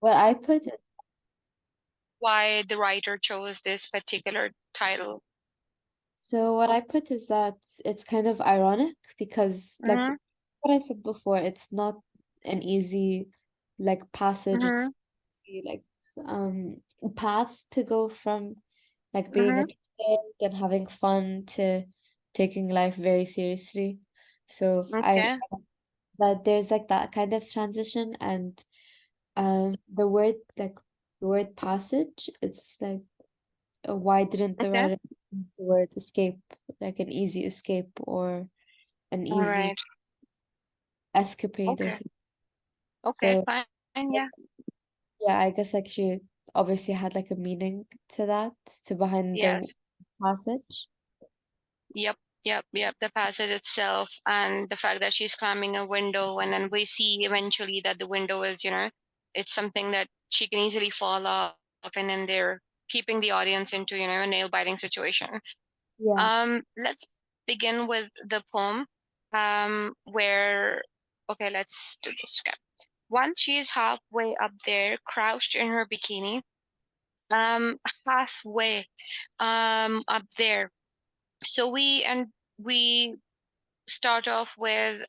What I put, Why the writer chose this particular title? so what I put is that it's kind of ironic because, like Mm-hmm. what I said before, it's not an easy like passage. Mm-hmm. It's like path to go from like being Mm-hmm. a kid and having fun to taking life very seriously. So I Okay. that there's like that kind of transition, and the word passage, it's like why didn't the Okay. writer use the word escape, like an easy escape or an All easy right. escapade or Okay. something. Okay. So Fine. Yeah. yeah, I guess like she obviously had like a meaning to that, to behind the Yes. passage. Yep. Yep. Yep. The passage itself and the fact that she's climbing a window, and then we see eventually that the window is, it's something that she can easily fall off, and then they're keeping the audience into, a nail-biting situation. Yeah. Let's begin with the poem, where, okay, let's do this. Okay. Once she is halfway up there, crouched in her bikini, um, halfway, up there. So we start off with,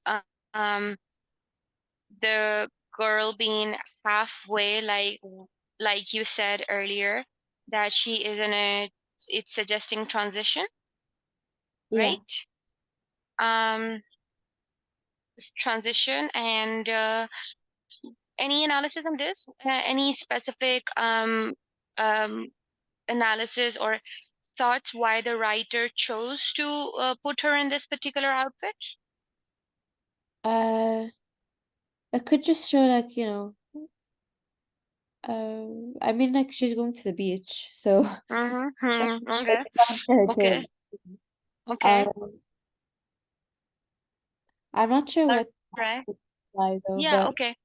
the girl being halfway, like you said earlier, that she is in a, it's suggesting transition, Yeah. right? Um, Transition and any analysis on this? Any specific um, analysis or thoughts why the writer chose to put her in this particular outfit? Uh, it could just show like, I mean like she's going to the beach, so Mm-hmm. Okay. it's fun for her Okay. to. Okay. Um, I'm not sure All what right. to apply though, Yeah. but Okay.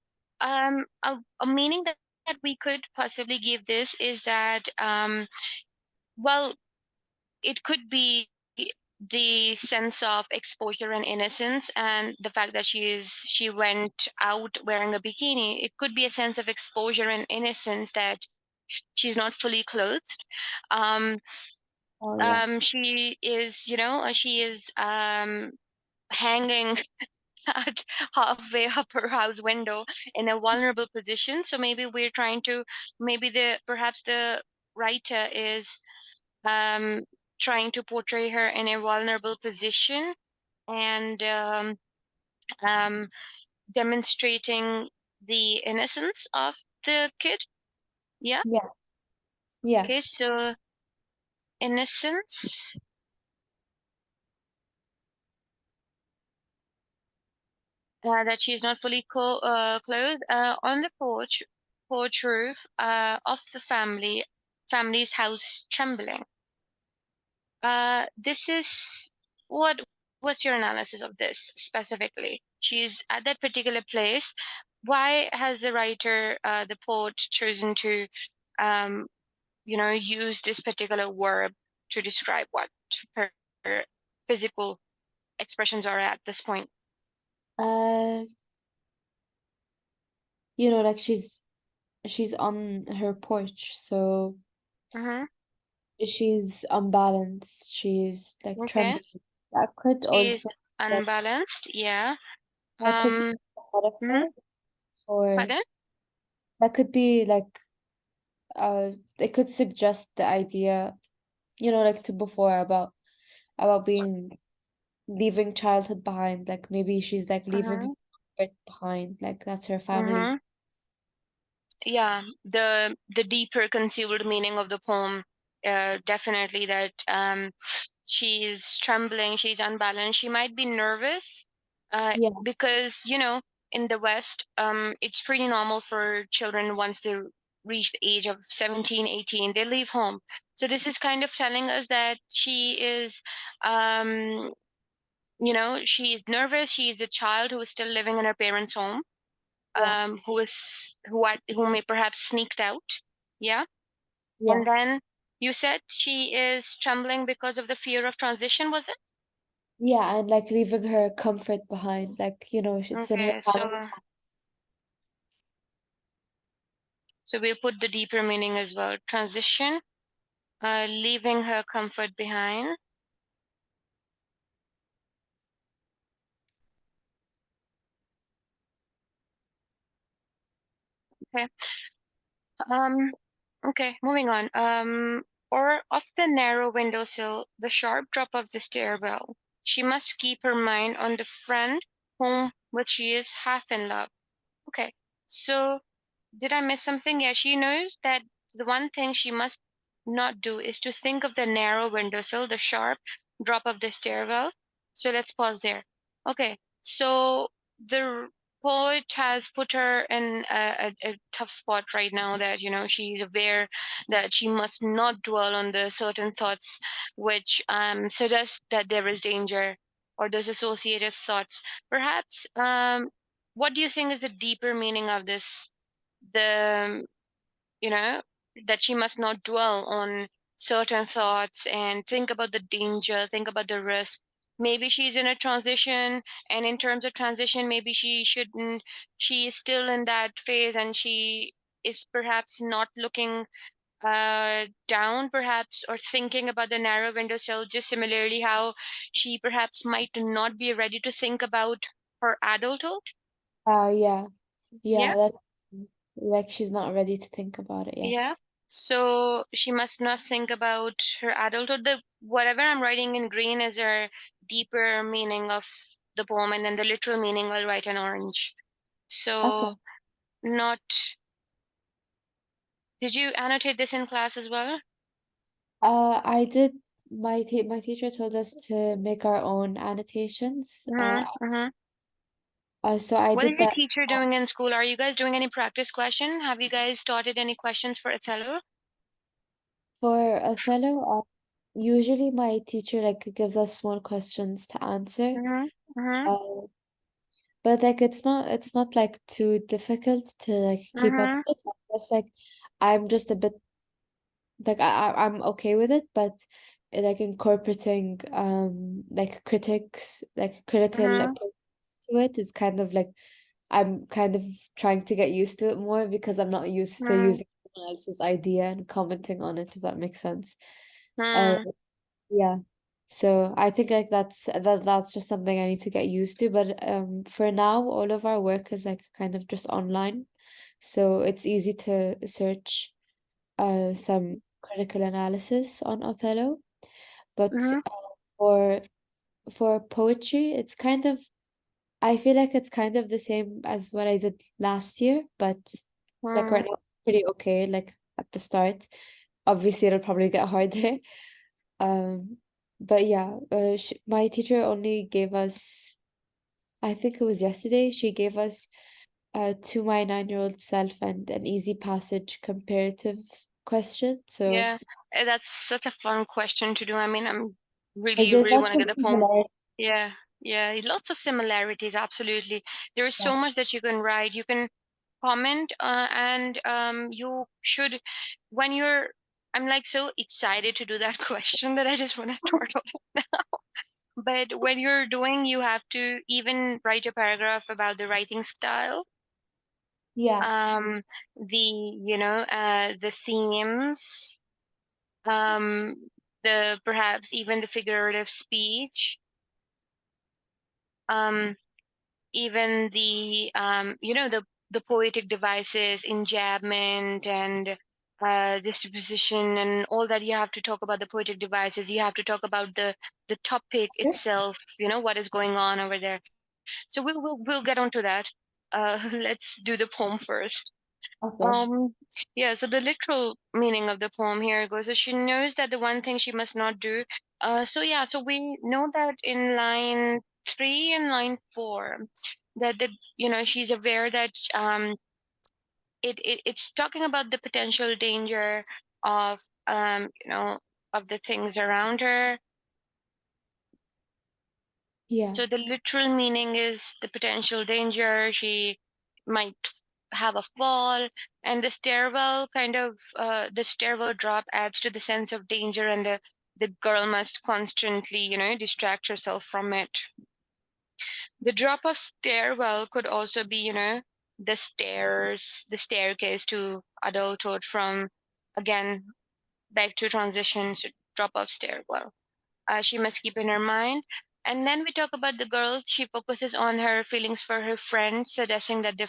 A meaning that we could possibly give this is that, well, it could be the sense of exposure and innocence, and the fact that she went out wearing a bikini. It could be a sense of exposure and innocence that she's not fully clothed. um oh yeah, she is hanging at halfway up her house window in a vulnerable position. So maybe we're trying to, maybe the perhaps the writer is um, trying to portray her in a vulnerable position, and um, demonstrating the innocence of the kid. Yeah. yeah, yeah, Okay. So innocence, that she's not fully clothed, on the porch roof, of the family's house, trembling. This is what what's your analysis of this specifically? She's at that particular place. Why has the writer, the poet, chosen to, um, use this particular verb to describe what her physical expressions are at this point? uh, like she's on her porch, so Mm-hmm. she's unbalanced, she's like Okay. trembling. That could She's also unbalanced. Yeah. that could be Um. a Mhm. metaphor for Pardon? that could be like it could suggest the idea, like to before about being leaving childhood behind. Like maybe she's like leaving her Mhm. comfort behind. Like that's her family's. Mhm. Yeah. The deeper concealed meaning of the poem, definitely that, she's trembling, she's unbalanced, she might be nervous, Yeah, because in the West, it's pretty normal for children, once they reach the age of 17, 18, they leave home. So this is kind of telling us that she is, um she is nervous. She is a child who is still living in her parents' home, yeah, who may perhaps sneaked out. Yeah. yeah, And then you said she is trembling because of the fear of transition, was it? yeah, and like leaving her comfort behind. Like it's in her Okay, family. So we'll put the deeper meaning as well. Transition, leaving her comfort behind. Okay. Um, okay, moving on. Or off the narrow windowsill, the sharp drop of the stairwell. She must keep her mind on the friend whom with she is half in love. Okay. So did I miss something? Yeah, she knows that the one thing she must not do is to think of the narrow windowsill, the sharp drop of the stairwell. So let's pause there. Okay, so the poet has put her in a tough spot right now that, she's aware that she must not dwell on the certain thoughts which suggest that there is danger or those associated thoughts. Perhaps, what do you think is the deeper meaning of this? The you know that she must not dwell on certain thoughts and think about the danger, think about the risk. Maybe she's in a transition, and in terms of transition, maybe she shouldn't, she is still in that phase, and she is perhaps not looking down, perhaps, or thinking about the narrow windowsill, just similarly how she perhaps might not be ready to think about her adulthood. Yeah, Yeah. yeah, that's like she's not ready to think about it yet. Yeah. So she must not think about her adulthood. The whatever I'm writing in green is her deeper meaning of the poem, and then the literal meaning I'll write in orange. Okay. So not. Did you annotate this in class as well? I did. My teacher told us to make our own annotations. Mm-hmm. Mm-hmm. So I What did is your that. teacher doing in school? Are you guys doing any practice question? Have you guys started any questions for Othello? For Othello, usually my teacher like gives us small questions to answer. Mm-hmm. Mm-hmm. Uh, but like it's not like too difficult to like keep up Mm-hmm. with. It's like I'm just a bit like I'm okay with it, but like incorporating like critics like critical Mm-hmm. approaches to it is kind of like I'm kind of trying to get used to it more because I'm not used to using someone else's idea and commenting on it, if that makes sense. Uh, Mm-hmm. yeah. So I think like that's just something I need to get used to. But for now, all of our work is like kind of just online. So it's easy to search some critical analysis on Othello. But Mm-hmm. for for poetry, it's kind of I feel like it's kind of the same as what I did last year, but like Mm-hmm. right now, pretty okay. Like at the start, obviously it'll probably get harder. Um, but yeah, sh my teacher only gave us, I think it was yesterday, she gave us To My 9-year-old self and an easy passage comparative question. So, Yeah, that's such a fun question to do. I mean, I'm because really, there's really lots want to of get the poem. similarities. Yeah, yeah, lots of similarities, absolutely. There is Yeah. so much that you can write. You can comment, and you should, when you're, I'm like so excited to do that question that I just want to start off. But when you're doing, you have to even write a paragraph about the writing style, Yeah. um, the themes, um, the perhaps even the figurative speech, um, even the poetic devices, enjambment and juxtaposition and all that. You have to talk about the poetic devices. You have to talk about the topic Okay. itself. What is going on over there. So we'll get onto that. Let's do the poem first. Okay. Um, yeah, so the literal meaning of the poem here goes, so she knows that the one thing she must not do. So yeah, so we know that in line 3 and line 4, that she's aware that it's talking about the potential danger of of the things around her. Yeah. So the literal meaning is the potential danger. She might have a fall, and the stairwell drop adds to the sense of danger, and the girl must constantly, distract herself from it. The drop of stairwell could also be, the staircase to adulthood, from again back to transition to drop off stairwell. She must keep in her mind. And then we talk about the girl. She focuses on her feelings for her friend, suggesting that the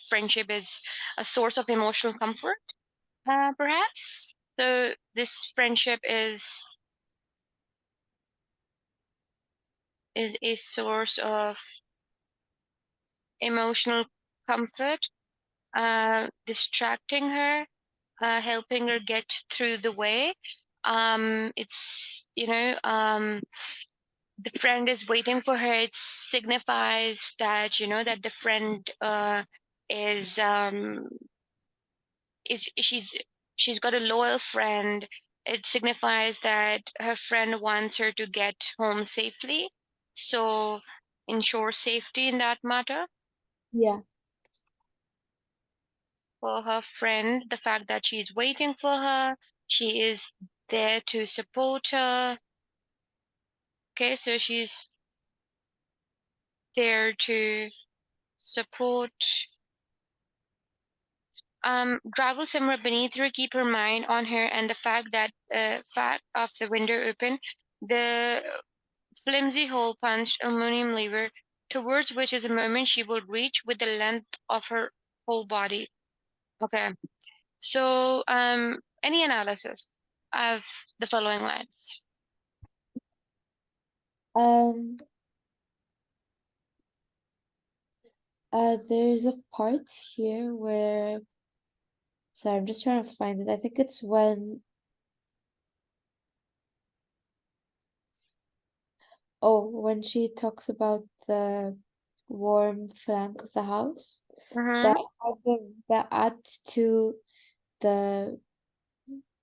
friendship is a source of emotional comfort, perhaps. So this friendship is a source of emotional comfort, distracting her, helping her get through the way. It's, the friend is waiting for her. It signifies that, that the friend is is she's got a loyal friend. It signifies that her friend wants her to get home safely, so ensure safety in that matter Yeah. for her friend. The fact that she's waiting for her, she is there to support her. Okay, so she's there to support, gravel somewhere beneath her, keep her mind on her, and the fact of the window open, the flimsy hole punched aluminum lever, towards which is a moment she will reach with the length of her whole body. Okay, so any analysis of the following lines? Um, there's a part here where, sorry, I'm just trying to find it. I think it's when she talks about the warm flank of the house. Mm-hmm. That that adds to the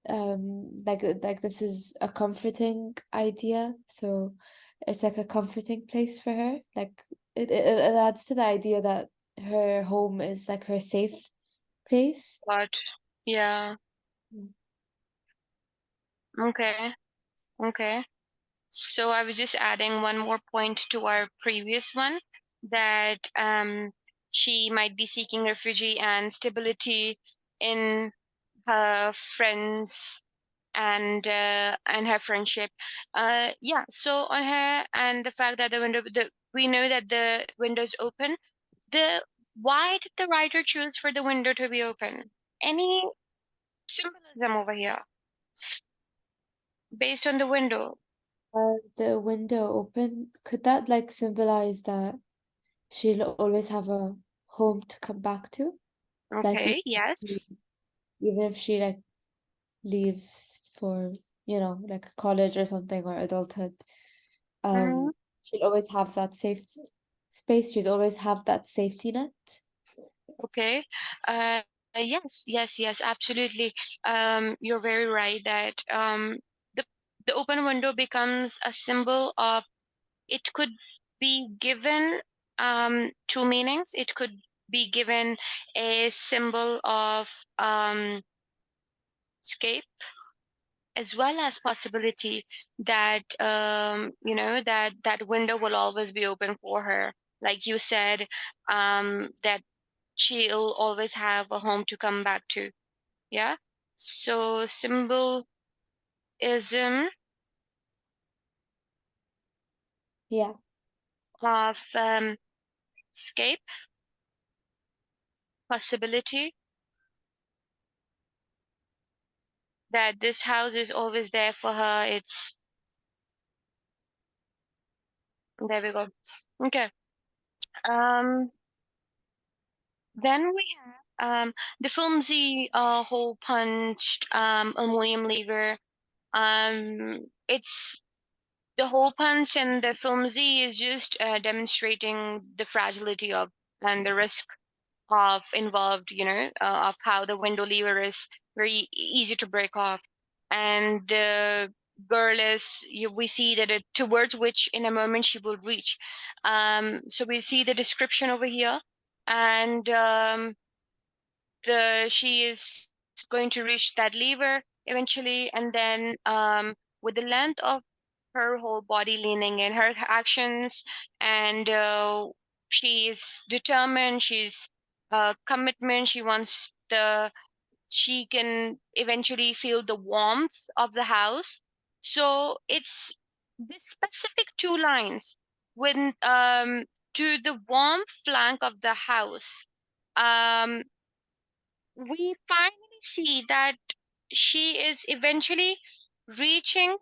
like this is a comforting idea, so it's like a comforting place for her. Like it adds to the idea that her home is like her safe place. But yeah, Mm. okay, okay. So I was just adding one more point to our previous one, that she might be seeking refuge and stability in her friends and her friendship. Yeah. So on her, and the fact that we know that the window is open. The Why did the writer choose for the window to be open? Any symbolism over here based on the window? The window open, could that like symbolize that she'll always have a home to come back to? Like Okay. Yes. even if she like leaves for, like college or something or adulthood, Mhm. um, she'll always have that safe space. She'd always have that safety net. Okay. Uh, yes, absolutely. You're very right that the the open window becomes a symbol of, it could be given two meanings. It could be given a symbol of escape, as well as possibility that that window will always be open for her. Like you said, that she'll always have a home to come back to. Yeah. So symbolism Yeah, of escape, possibility, that this house is always there for her. It's There we go. Okay. Um. Then we have the flimsy hole punched aluminum lever. It's the hole punch and the flimsy is just demonstrating the fragility of and the risk of involved, of how the window lever is very easy to break off. And the girl is, we see that it towards which in a moment she will reach. So we see the description over here, and she is going to reach that lever eventually, and then with the length of her whole body leaning in her actions, and she is determined. She's commitment. She wants the she can eventually feel the warmth of the house. So it's this specific two lines when to the warm flank of the house. Um, we finally see that she is eventually reaching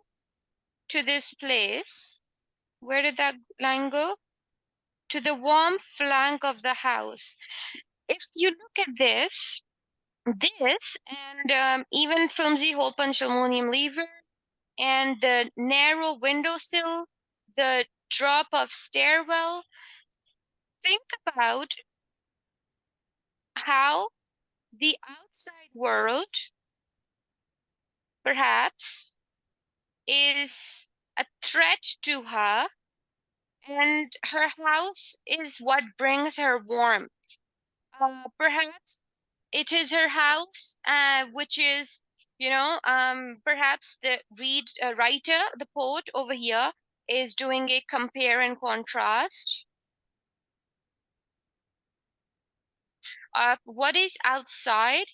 to this place. Where did that line go? To the warm flank of the house. If you look at this and even flimsy hole punch aluminum lever and the narrow windowsill, the drop of stairwell, think about how the outside world perhaps is a threat to her, and her house is what brings her warmth. Perhaps it is her house, which is, perhaps the writer, the poet over here, is doing a compare and contrast of what is outside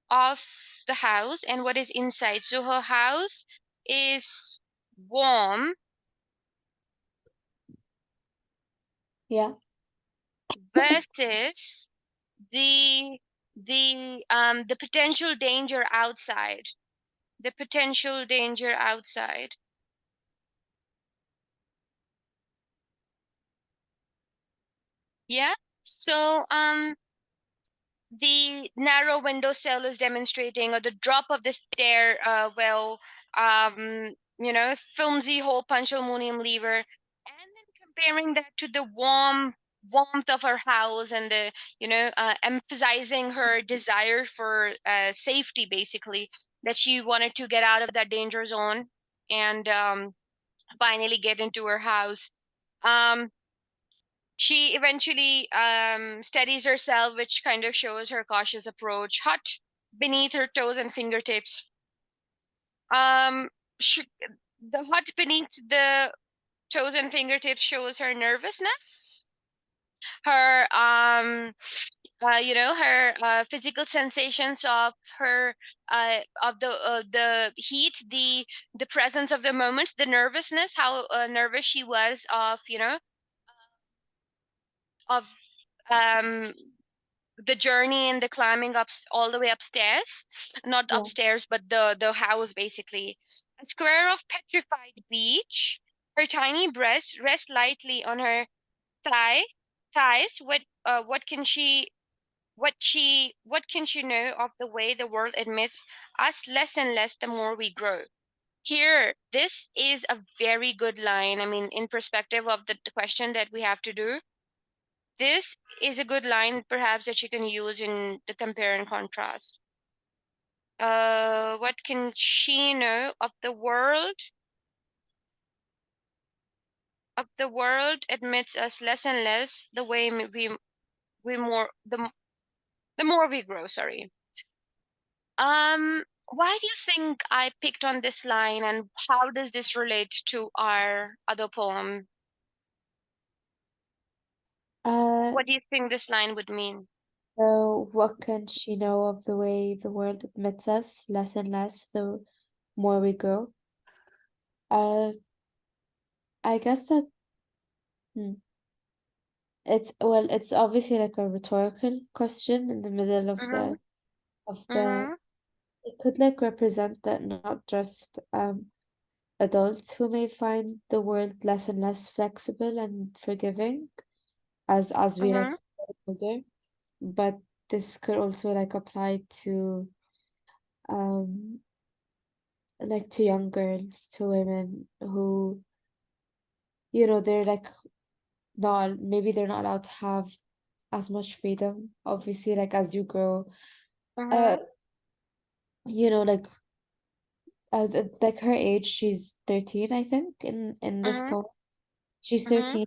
of the house and what is inside. So her house is warm Yeah. versus the potential danger outside. The potential danger outside. Yeah. So the narrow window sill is demonstrating, or the drop of the stair flimsy hole punch aluminum lever, and then comparing that to the warmth of her house, and the emphasizing her desire for safety, basically, that she wanted to get out of that danger zone and finally get into her house. um she eventually steadies herself, which kind of shows her cautious approach. Hot beneath her toes and fingertips. Um, sh- the hot beneath the toes and fingertips shows her nervousness. Her her physical sensations of her the heat, the presence of the moment, the nervousness, how nervous she was of of um the journey and the climbing up all the way upstairs, not Yeah. upstairs but the house, basically. A square of petrified beach. Her tiny breasts rest lightly on her thighs. What can she know of the way the world admits us less and less the more we grow? Here, this is a very good line. I mean, in perspective of the question that we have to do, this is a good line, perhaps, that you can use in the compare and contrast. What can she know of the world? Of the world admits us less and less the way we more the more we grow. Sorry. Why do you think I picked on this line, and how does this relate to our other poem? Uh, What do you think this line would mean? so what can she know of the way the world admits us less and less the more we grow? Uh, I guess that hmm, it's obviously like a rhetorical question in the middle of Mm-hmm. the Mm-hmm. it could like represent that not just adults who may find the world less and less flexible and forgiving as we like Mm-hmm. get older, but this could also like apply to um like to young girls, to women who, they're like not maybe they're not allowed to have as much freedom. Obviously, like as you grow, uh, Mm-hmm. like like her age, she's 13, I think, in this Mm-hmm. poem. She's Mm-hmm. 13,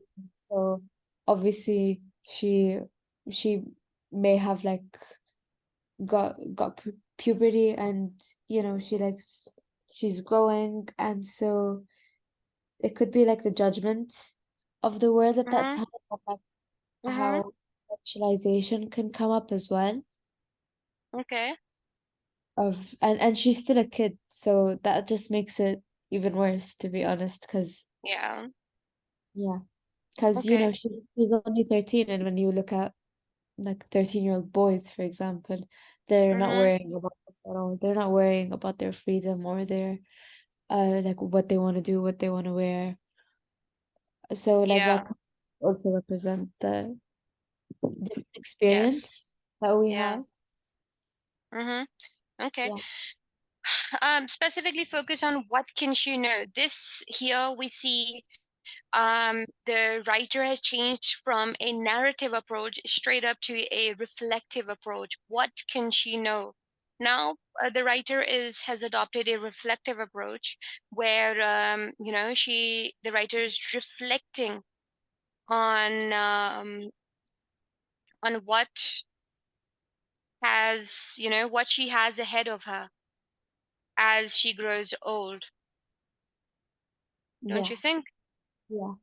so obviously she may have like got puberty, and she's growing, and so it could be like the judgment of the world at that Mm-hmm. time, of like Mm-hmm. how much sexualization can come up as well Okay. of and she's still a kid, so that just makes it even worse, to be honest, because Yeah. yeah, because you know Okay. she's only 13, and when you look at like 13-year-old boys, for example, they're not Mm-hmm. worrying about this at all. They're not worrying about their freedom or their like what they want to do, what they want to wear. So like Yeah. that also represent the different experience Yes. that we Yeah. have. Mm-hmm. Okay. Yeah, Specifically focus on what can she know. This here we see the writer has changed from a narrative approach straight up to a reflective approach. What can she know? Now, the writer is has adopted a reflective approach where the writer is reflecting on what what she has ahead of her as she grows old. Don't yeah, you think? yeah,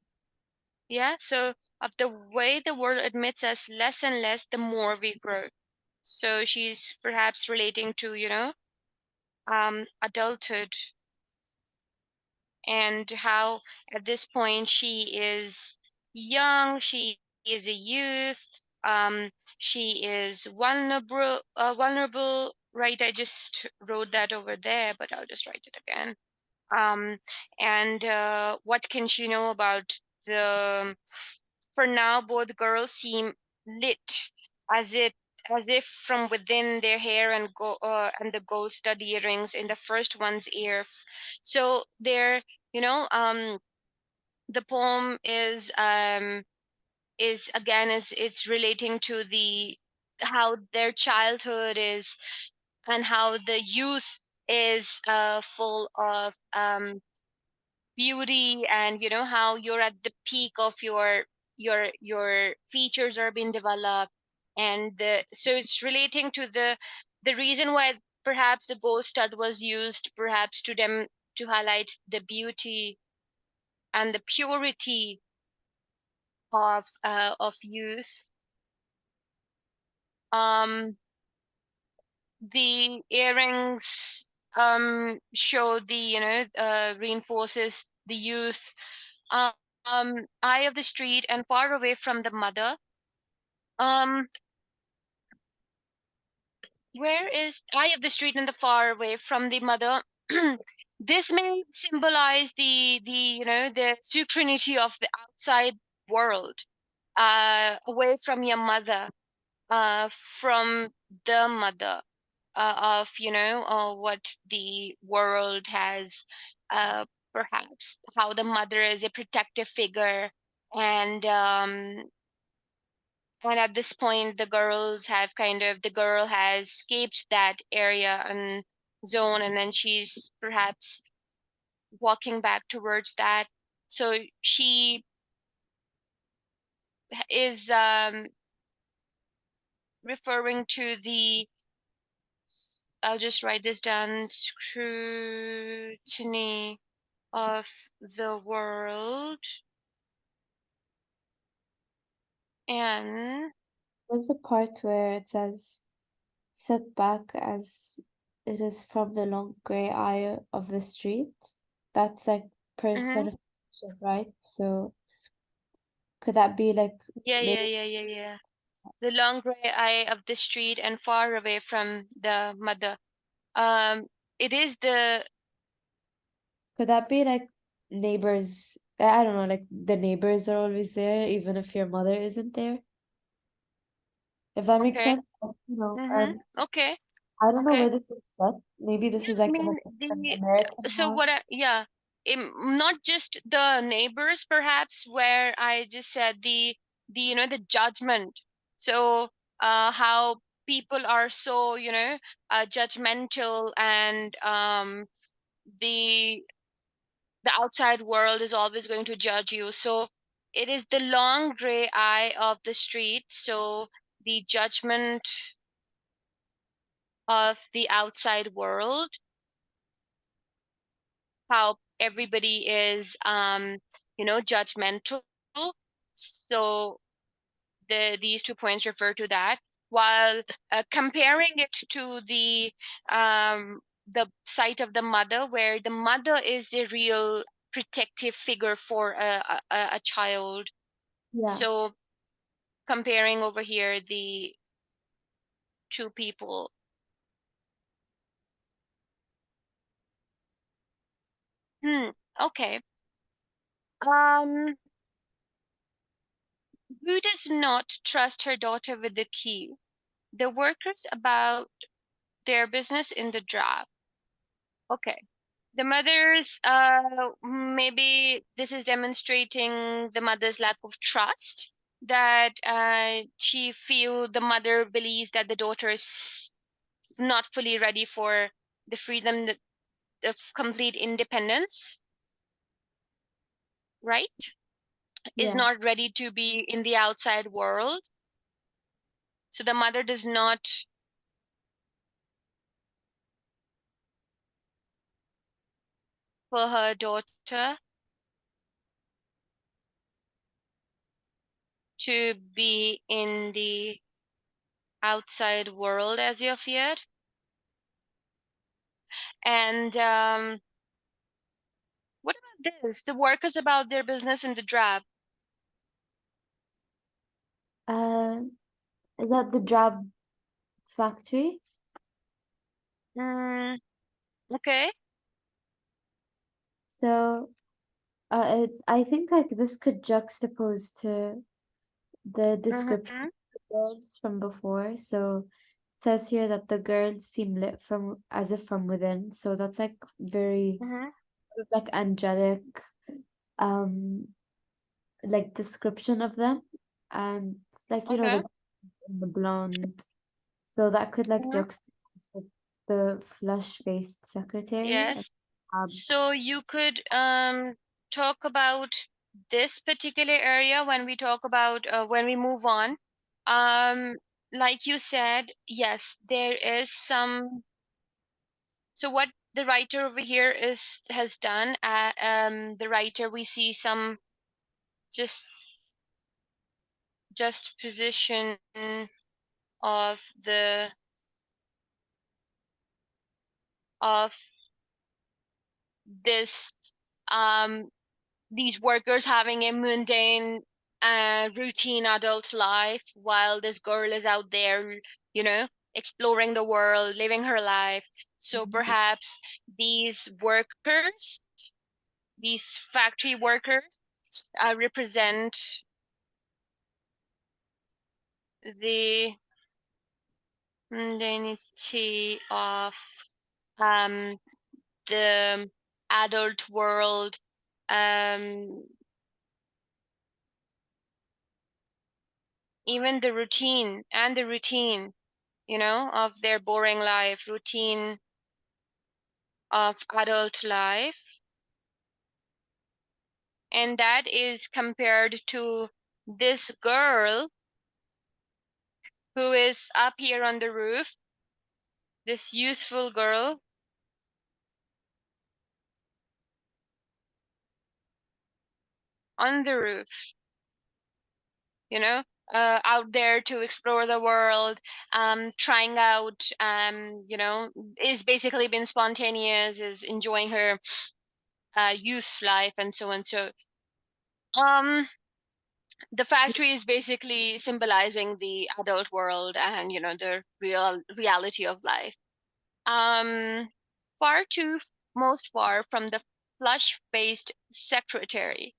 Yeah. So of the way the world admits us less and less, the more we grow. So she's perhaps relating to, adulthood, and how at this point she is young, she is a youth, she is vulnerable, right? I just wrote that over there, but I'll just write it again. Um, and what can she know about the For now, both girls seem lit, as it as if from within their hair and the gold stud earrings in the first one's ear. So they're, the poem is again is it's relating to the how their childhood is, and how the youth is full of beauty, and how you're at the peak of your features are being developed. And so it's relating to the reason why perhaps the gold stud was used, perhaps to highlight the beauty and the purity of youth. The earrings show the reinforces the youth. Eye of the street and far away from the mother. Um, where is eye of the street and the far away from the mother? This may symbolize the security of the outside world, away from your mother, from the mother, of what the world has, perhaps how the mother is a protective figure. And um and at this point the girl has escaped that area and zone, and then she's perhaps walking back towards that. So she is referring to the I'll just write this down: scrutiny of the world. And there's the part where it says set back as it is from the long gray eye of the street. That's like mhm, personification, right? So could that be like yeah, maybe yeah, yeah, yeah, yeah. The long gray eye of the street and far away from the mother. Um, it is the could that be like neighbors? I don't know, like the neighbors are always there, even if your mother isn't there. If that makes Okay. sense, like, you know, Mm-hmm. and Okay. I don't know Okay. where this is set. Maybe this is I like mean, An the American so house. what I, yeah, not just the neighbors, perhaps, where I just said the judgment. So how people are so judgmental, and the the outside world is always going to judge you. So it is the long gray eye of the street. So the judgment of the outside world, how everybody is judgmental. So these 2 points refer to that, while comparing it to the site of the mother, where the mother is the real protective figure for a child. Yeah. So comparing over here the two people. Hmm. Okay. Um, who does not trust her daughter with the key? The workers about their business in the draft. Okay. The mother's, maybe this is demonstrating the mother's lack of trust, that she feel the mother believes that the daughter is not fully ready for the freedom of complete independence, right? Is Yeah. not ready to be in the outside world. So the mother does not for her daughter to be in the outside world as you feared. And what about this? The workers about their business in the draft. Uh, is that the job factory? Mm, okay. So, I think like this could juxtapose to the description Mm-hmm. of the girls from before. So it says here that the girls seem lit from as if from within. So that's like very Mm-hmm. like angelic um like description of them. And like Okay. the blonde. So that could like Mm-hmm. juxtapose with the flush-faced secretary and Yes. um So you could talk about this particular area when we talk about when we move on. Um, like you said, yes, there is some. So what the writer over here is has done, the writer, we see some just position of the of this um these workers having a mundane routine adult life, while this girl is out there, you know, exploring the world, living her life. So perhaps these workers, these factory workers, represent the mundanity of um, the adult world, um, even the routine, you know, of their boring life, routine of adult life. And that is compared to this girl who is up here on the roof, this youthful girl on the roof, you know, out there to explore the world, trying out, is basically being spontaneous, is enjoying her youth life and so on. So, um, the factory is basically symbolizing the adult world and, the reality of life. Um, far too most far from the flush-faced secretary.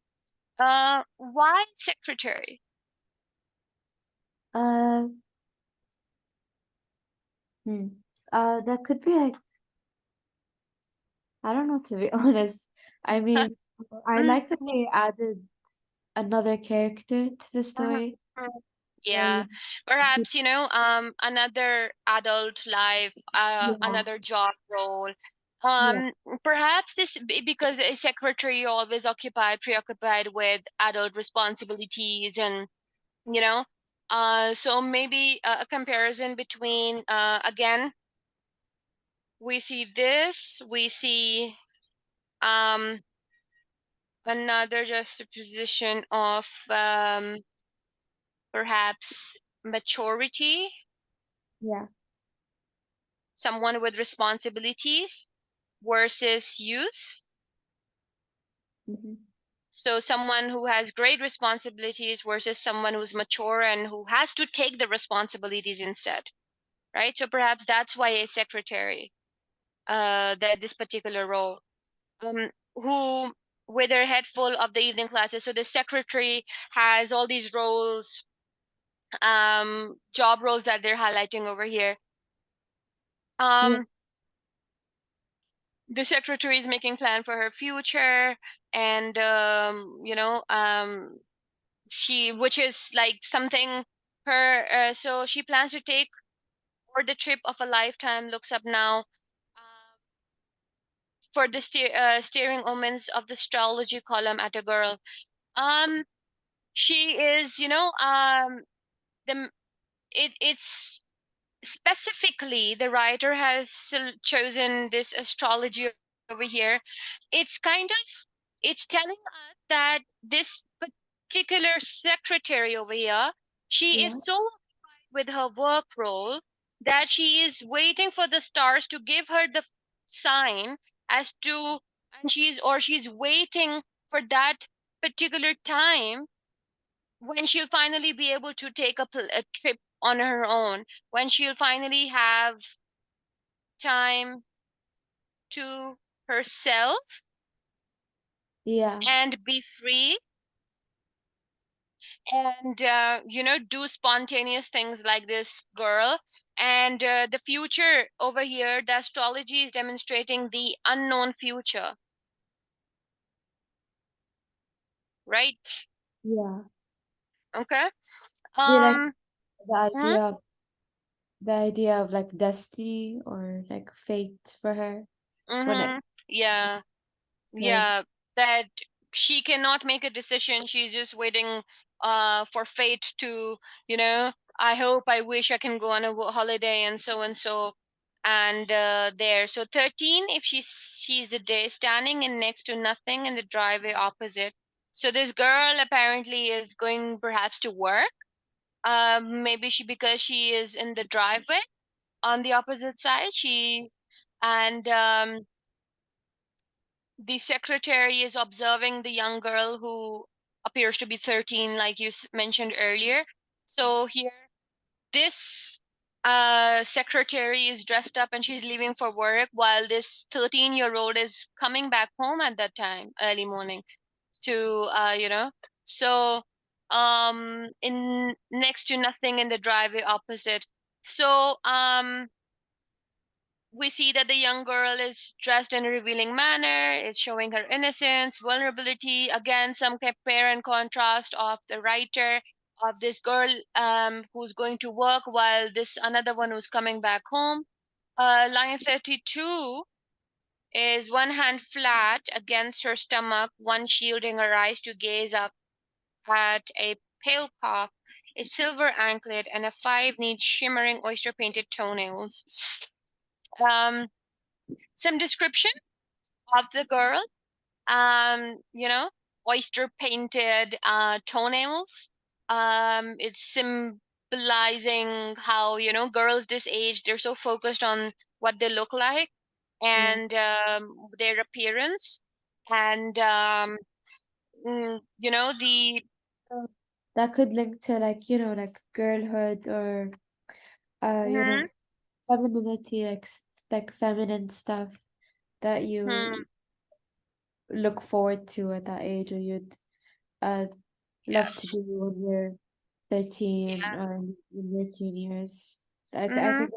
Why secretary? uh hmm. That could be like I don't know to be honest. I mean, I like that they added another character to the story. So Yeah, perhaps, another adult life, yeah, another job role. yeah. Perhaps because a secretary always preoccupied with adult responsibilities and, you know, so maybe a comparison between, again, we see, um, another juxtaposition of, perhaps maturity, Yeah. someone with responsibilities versus youth. Mm-hmm. So someone who has great responsibilities versus someone who's mature and who has to take the responsibilities instead, right? So perhaps that's why a secretary, that this particular role, who with their head full of the evening classes. So the secretary has all these roles, job roles that they're highlighting over here. Yeah. Um, the secretary is making plan for her future, and she, which is like something her, so she plans to take for the trip of a lifetime. Looks up now, for the steering omens of the astrology column at a girl. Um, she is, the it's specifically the writer has chosen this astrology over here. It's kind of, it's telling us that this particular secretary over here, she Yeah. is so with her work role that she is waiting for the stars to give her the sign as to, and she's waiting for that particular time when she'll finally be able to take a trip on her own, when she'll finally have time to herself Yeah. and be free, and do spontaneous things like this girl. And the future over here, the astrology is demonstrating the unknown future, right? Yeah. Okay. Yeah, like um the mhm, idea of the idea of like destiny or like fate for her when it yeah. said, Yeah, that she cannot make a decision. She's just waiting for fate to, I hope, I wish I can go on a holiday and so and so. And there. So 13, if she's a day standing in next to nothing in the driveway opposite. So this girl apparently is going perhaps to work. Maybe because she is in the driveway on the opposite side. And the secretary is observing the young girl who appears to be 13, like you mentioned earlier. So here, this secretary is dressed up and she's leaving for work, while this 13-year-old is coming back home at that time, early morning, to, so in next to nothing in the driveway opposite. So we see that the young girl is dressed in a revealing manner. It's showing her innocence, vulnerability. Again, some compare and contrast of the writer of this girl, who's going to work, while this another one who's coming back home. Line 32 is one hand flat against her stomach, one shielding her eyes to gaze up at a pale cock, a silver anklet, and a five neat shimmering oyster painted toenails. Um, some description of the girl, you know oyster painted toenails. It's symbolizing how, girls this age, they're so focused on what they look like, yeah. and their appearance, and the So that could link to like, like girlhood or Mhm, femininity, like like feminine stuff that mhm, you look forward to at that age or you'd uh love to yes, do when you're 13 yeah. or in your teen years. I Mm-hmm. think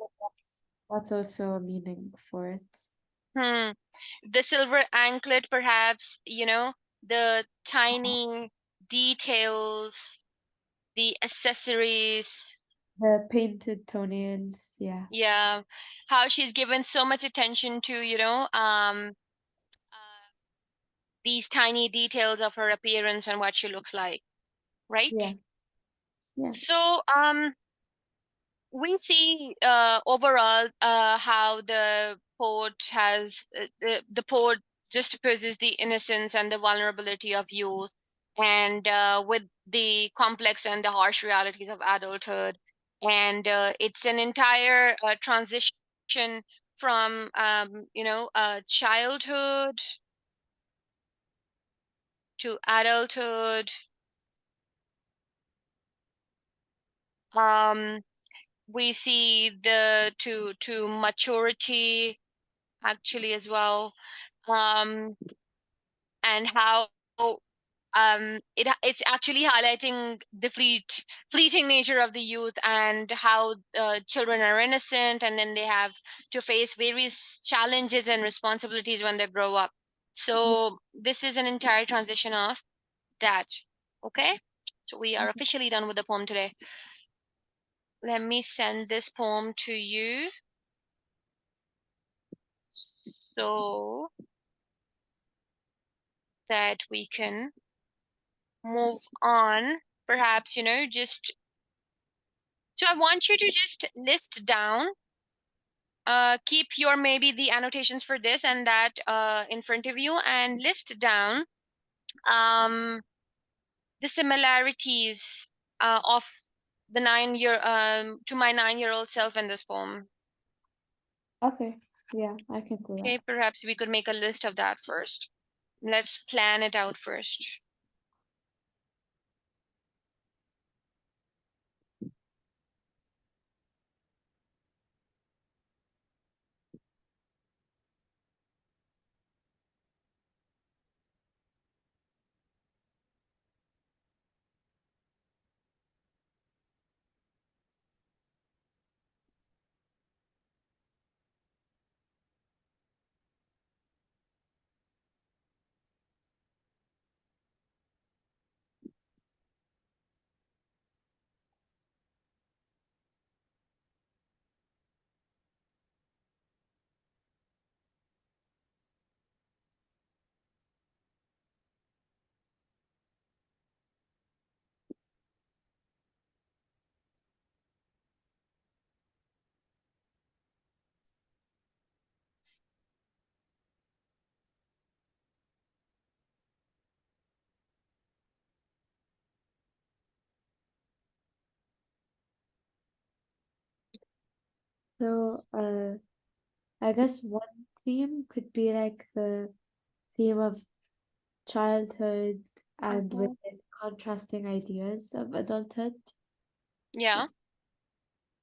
that's also a meaning for it. Hmm. The silver anklet, perhaps, the tiny details, the accessories. The painted toenails, yeah. Yeah, how she's given so much attention to, these tiny details of her appearance and what she looks like, Yeah. right? Yeah. So, we see overall how the poet just opposes the innocence and the vulnerability of youth, and with the complex and the harsh realities of adulthood. And it's an entire transition from childhood to adulthood. Um, we see the to maturity actually as well, um, and how it's actually highlighting the fleeting nature of the youth, and how children are innocent and then they have to face various challenges and responsibilities when they grow up. So this is an entire transition of that. Okay, so we are officially done with the poem today. Let me send this poem to you so that we can move on. Perhaps, just so I want you to just list down, keep your maybe the annotations for this and that in front of you, and list down um, the similarities of the 9-year to my 9-year-old self in this poem. Okay. Yeah, I can do that. Okay, perhaps we could make a list of that first. Let's plan it out first. So, I guess one theme could be like the theme of childhood and with Mhm. contrasting ideas of adulthood. Yeah.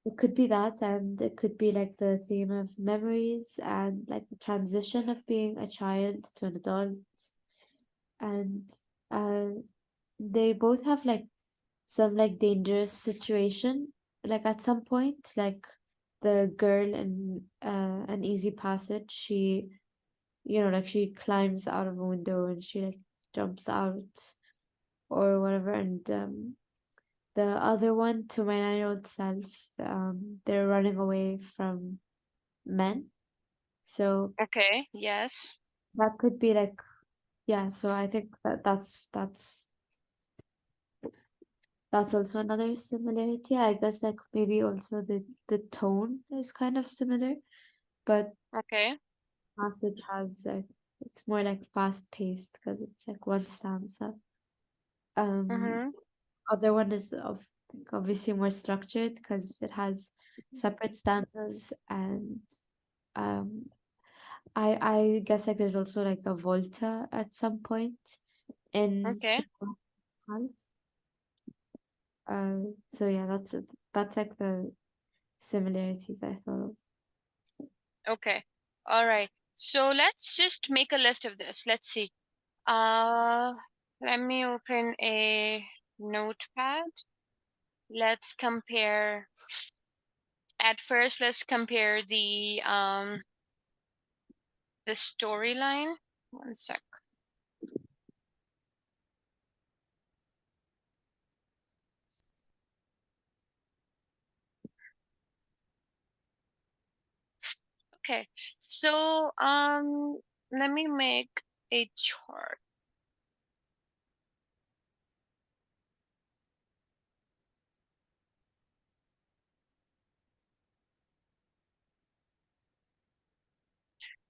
It could be that, and it could be like the theme of memories and like the transition of being a child to an adult. And uh, they both have like some like dangerous situation. Like at some point, like the girl in An Easy Passage, she, like she climbs out of a window and she like jumps out or whatever. And the other one, To My 9-year-old self, they're running away from men. So Okay. Yes. that could be like, yeah, so I think that's also another similarity. I guess like maybe also the tone is kind of similar, but Okay. Passage has like it's more like fast paced because it's like one stanza. Um, Mm-hmm. Other one is obviously more structured because it has separate stanzas, and um I guess like there's also like a volta at some point in Okay. Chicago itself. So yeah, that's like the similarities I thought of. Okay. All right. So let's just make a list of this. Let's see. Uh, Let me open a notepad. Let's compare. At first, let's compare the storyline. One sec. Okay. So let me make a chart.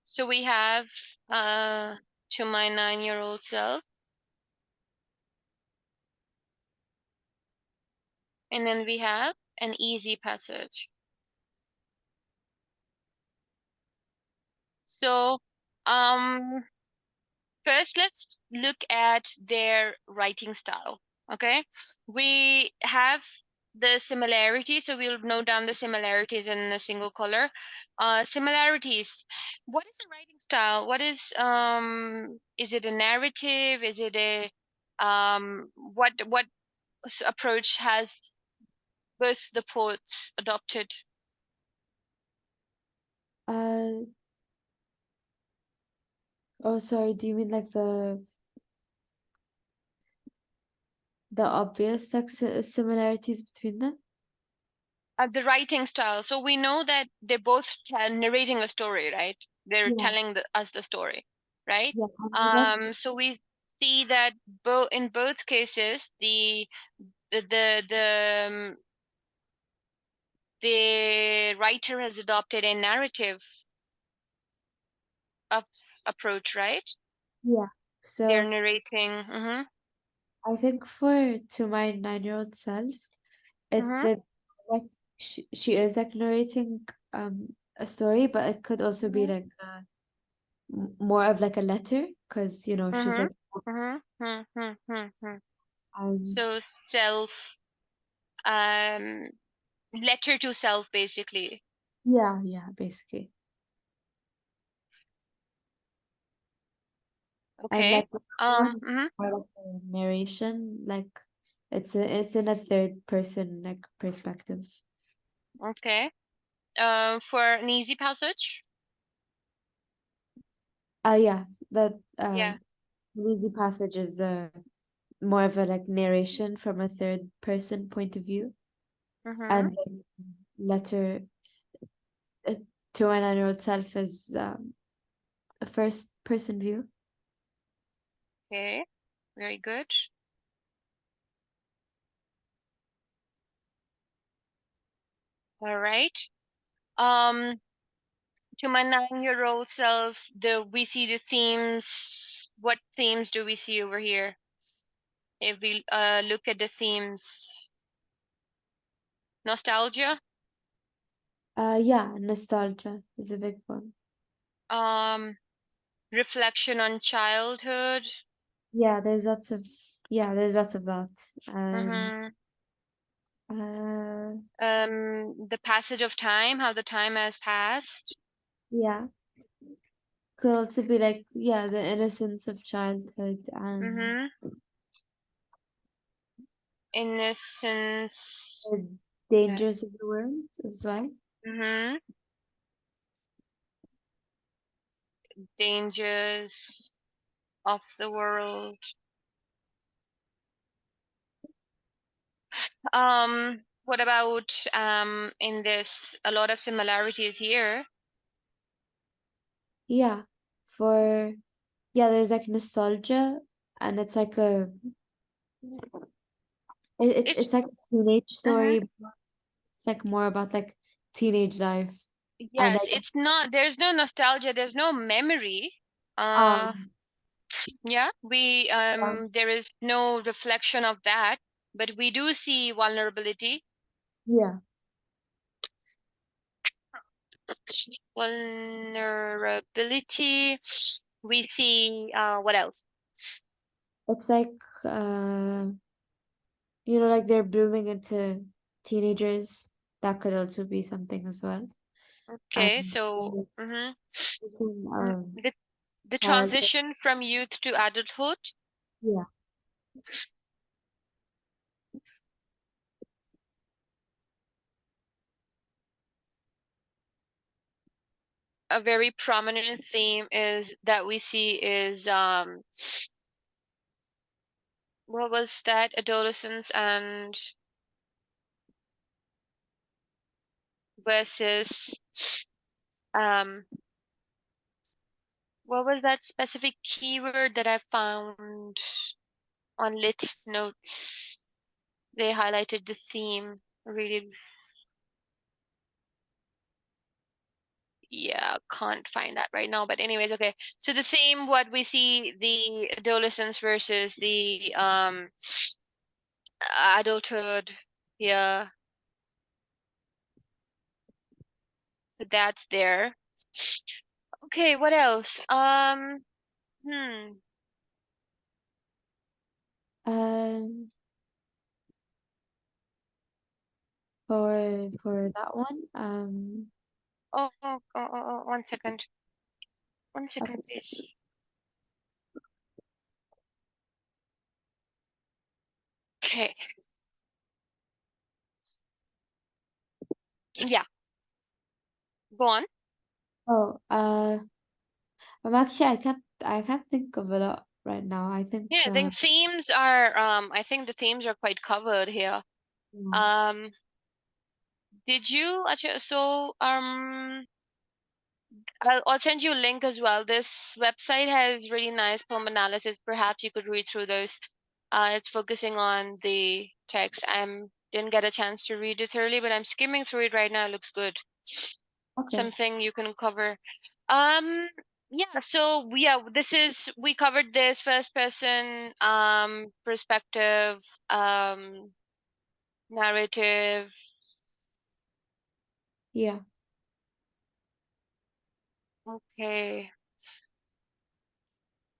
So we have to my 9-year-old self. And then we have an easy passage. So, um, first, let's look at their writing style. Okay, we have the similarities, so we'll note down the similarities in a single color. Similarities. What is the writing style? What is it a narrative? Is it a what approach has both the poets adopted? Uh, oh, sorry, do you mean like the obvious like similarities between them? The writing style. So we know that they're both narrating a story, right? They're Yeah, telling us the story, right? yeah, I guess, So we see that both in both cases, the the the, um, the writer has adopted a narrative of approach, right? yeah. They're So narrating. Mm-hmm, I think for To My 9-year-old self, it mm-hmm, that like she is like narrating a story, but it could also be mm-hmm, like more of like a letter, because she's mm-hmm, like mm-hmm, mm-hmm, mm-hmm. and So self, um, letter to self, basically. yeah, yeah, basically. And Okay. like the other one, Mhm. more like a narration, like it's in a third person like perspective. Okay. For an easy passage. Yeah, that Yeah. Easy Passage is more of a like narration from a third person point of view, Mhm. and letter uh, to an 9-year-old self is a first person view. Okay. Very good. All right. Um, to my 9-year-old self, the we see the themes. What themes do we see over here? If we look at the themes, nostalgia, Yeah, nostalgia is a big one. um, reflection on childhood, Yeah, there's lots of that. mhm, Uh, the passage of time, how the time has passed, yeah, could also be like, yeah, the innocence of childhood and mhm, innocence. the dangers of the world as well. Mm-hmm. Dangers of the world. What about in this a lot of similarities here? Yeah, for there's like nostalgia, and it's like it's It's like a teenage uh story. It's like more about like teenage life, and I yes, guess it's not there's no nostalgia, there's no memory. Uh um yeah, we yeah, there is no reflection of that, but we do see vulnerability. yeah, Vulnerability. We see what else? it's like like they're blooming into teenagers. That could also be something as well. And Okay, so it's mm-hmm. the thing Mm, of the childhood. transition from youth to adulthood, Yeah, a very prominent theme is that we see is what was that? Adolescence and versus um what was that specific keyword that I found on lit notes? They highlighted the theme really. Yeah, can't find that right now, but anyways, okay. So the theme, what we see, the adolescence versus the adulthood. Yeah, that's there. Okay, what else? Hmm. Um, for that one, Oh, 1 second. 1 second, okay. please. Okay. Yeah, go on. Oh, I can't think of a lot right now. I think Yeah, I think the themes are quite covered here. yeah. Um, did you actually, I'll send you a link as well. This website has really nice poem analysis. Perhaps you could read through those. It's focusing on the text. Didn't get a chance to read it thoroughly, but I'm skimming through it right now. It looks good. Okay. Something you can cover. Um, yeah, so yeah, we covered this first person perspective, narrative. Yeah. Okay.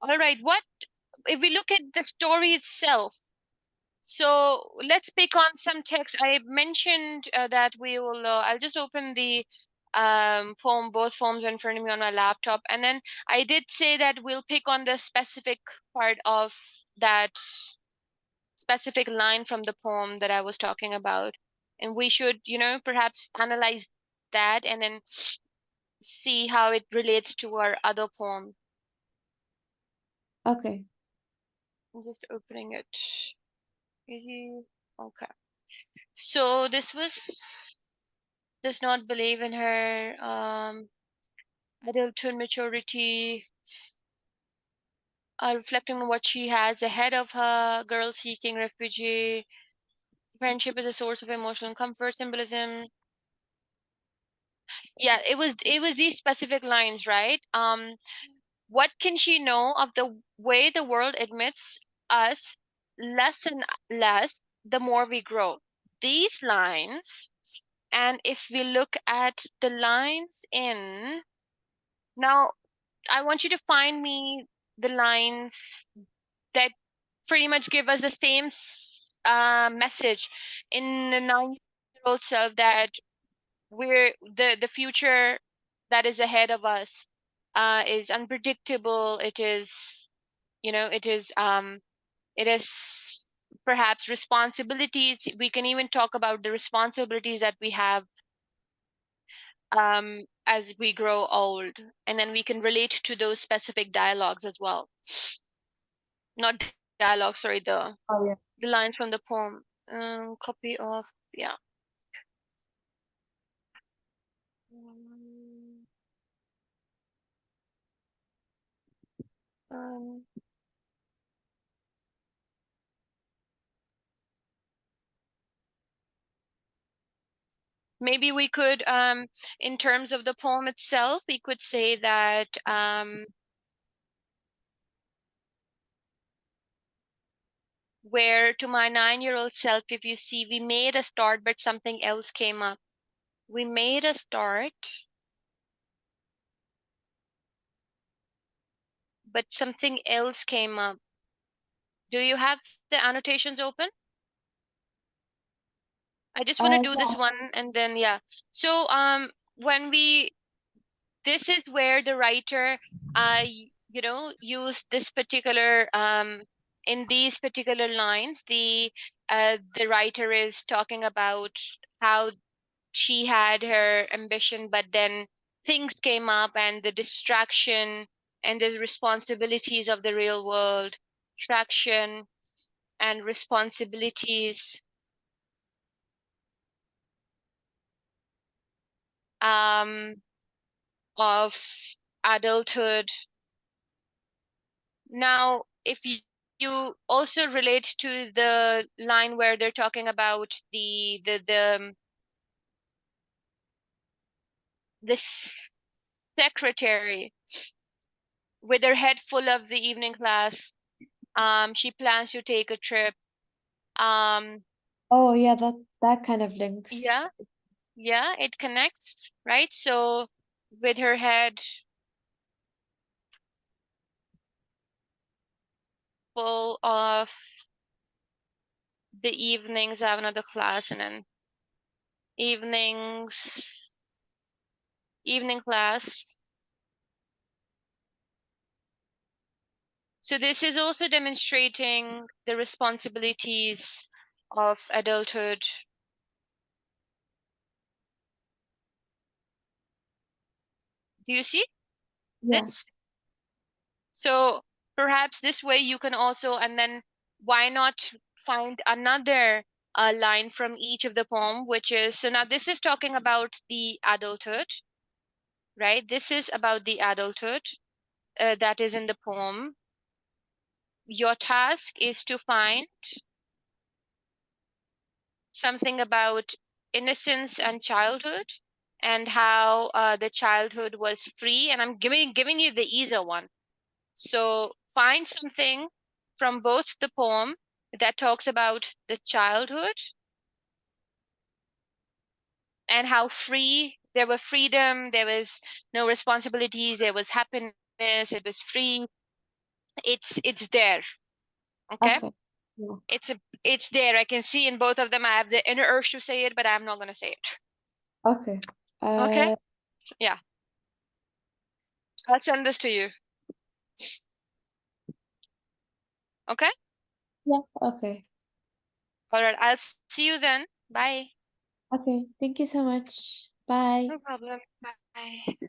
All right. What if we look at the story itself? So let's pick on some text. I mentioned that we will. I'll just open the poem, both poems in front of me on my laptop, and then I did say that we'll pick on the specific part of that specific line from the poem that I was talking about, and we should, perhaps analyze that and then see how it relates to our other poem. Okay. I'm just opening it. Okay. So this was does not believe in her adulthood maturity, reflecting on what she has ahead of her, girl seeking refugee, friendship is a source of emotional comfort, symbolism. Yeah, it was these specific lines, right? What can she know of the way the world admits us less and less the more we grow? These lines, and if we look at the lines in now, I want you to find me the lines that pretty much give us the same message in the 9-year old self, that we're the future that is ahead of us is unpredictable. It is perhaps responsibilities. We can even talk about the responsibilities that we have as we grow old, and then we can relate to those specific dialogues as well. Not dialogue, sorry, Oh yeah. the lines from the poem. Copy of, yeah. Mm, Um, maybe we could, in terms of the poem itself, we could say that where to my 9-year old self, if you see, we made a start, but something else came up. We made a start, but something else came up. Do you have the annotations open? I just want to do this Yeah. one and then, yeah. So, when we this is where the writer used this particular in these particular lines, the writer is talking about how she had her ambition, but then things came up and the distraction and the responsibilities of the real world, traction and responsibilities um of adulthood. Now, if you also relate to the line where they're talking about the secretary with her head full of the evening class, she plans to take a trip. Um, Oh yeah, that kind of links. Yeah, yeah, it connects, right? So with her head full of the evenings, I have another class, and then evenings, evening class. So this is also demonstrating the responsibilities of adulthood. Do you see Yeah. this? So perhaps this way you can also, and then why not find another line from each of the poem, which is, so now this is talking about the adulthood, right? This is about the adulthood that is in the poem. Your task is to find something about innocence and childhood and how the childhood was free. And I'm giving you the easier one. So find something from both the poem that talks about the childhood and how free there were freedom, there was no responsibilities, there was happiness, it was free. It's there. Okay? Okay. Yeah. It's there. I can see in both of them. I have the inner urge to say it, but I'm not gonna say it. Okay. Okay? Uh Yeah. I'll send this to you. Okay? yeah, okay. All right. I'll see you then. Bye. Okay. Thank you so much. Bye. No problem. Bye.